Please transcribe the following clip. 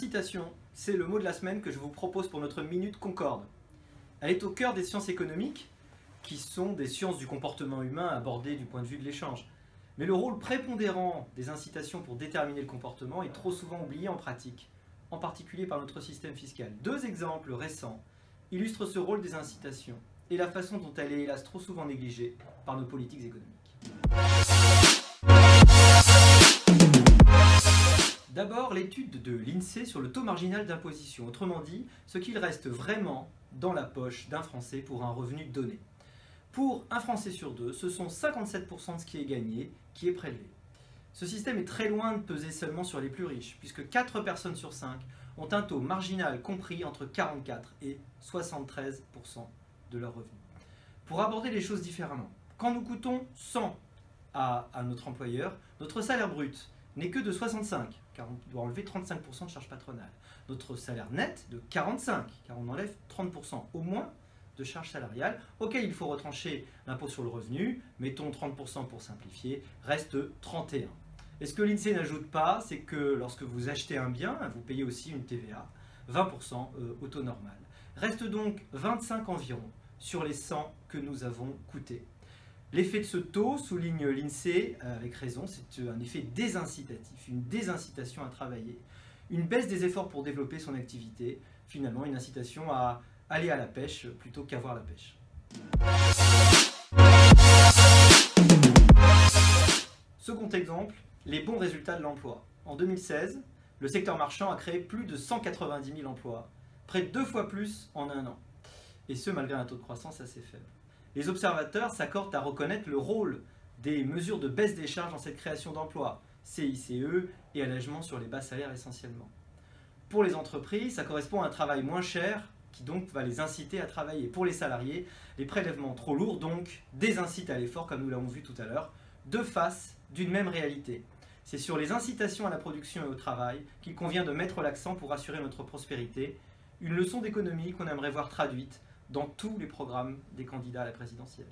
Incitation, c'est le mot de la semaine que je vous propose pour notre Minute Concorde. Elle est au cœur des sciences économiques, qui sont des sciences du comportement humain abordées du point de vue de l'échange. Mais le rôle prépondérant des incitations pour déterminer le comportement est trop souvent oublié en pratique, en particulier par notre système fiscal. Deux exemples récents illustrent ce rôle des incitations et la façon dont elle est hélas trop souvent négligée par nos politiques économiques. D'abord, l'étude de l'INSEE sur le taux marginal d'imposition, autrement dit, ce qu'il reste vraiment dans la poche d'un Français pour un revenu donné. Pour un Français sur deux, ce sont 57% de ce qui est gagné qui est prélevé. Ce système est très loin de peser seulement sur les plus riches, puisque 4 personnes sur 5 ont un taux marginal compris entre 44 et 73% de leur revenu. Pour aborder les choses différemment, quand nous coûtons 100 à notre employeur, notre salaire brut n'est que de 65, car on doit enlever 35% de charges patronales. Notre salaire net de 45, car on enlève 30% au moins de charges salariales, auquel il faut retrancher l'impôt sur le revenu, mettons 30% pour simplifier, reste 31. Et ce que l'INSEE n'ajoute pas, c'est que lorsque vous achetez un bien, vous payez aussi une TVA, 20% au taux normal. Reste donc 25 environ sur les 100 que nous avons coûtés. L'effet de ce taux, souligne l'INSEE avec raison, c'est un effet désincitatif, une désincitation à travailler, une baisse des efforts pour développer son activité, finalement une incitation à aller à la pêche plutôt qu'avoir la pêche. Second exemple, les bons résultats de l'emploi. En 2016, le secteur marchand a créé plus de 190 000 emplois, près de 2 fois plus en un an, et ce malgré un taux de croissance assez faible. Les observateurs s'accordent à reconnaître le rôle des mesures de baisse des charges dans cette création d'emplois, CICE et allègement sur les bas salaires essentiellement. Pour les entreprises, ça correspond à un travail moins cher qui donc va les inciter à travailler. Pour les salariés, les prélèvements trop lourds donc désincitent à l'effort, comme nous l'avons vu tout à l'heure, deux faces d'une même réalité. C'est sur les incitations à la production et au travail qu'il convient de mettre l'accent pour assurer notre prospérité, une leçon d'économie qu'on aimerait voir traduite dans tous les programmes des candidats à la présidentielle.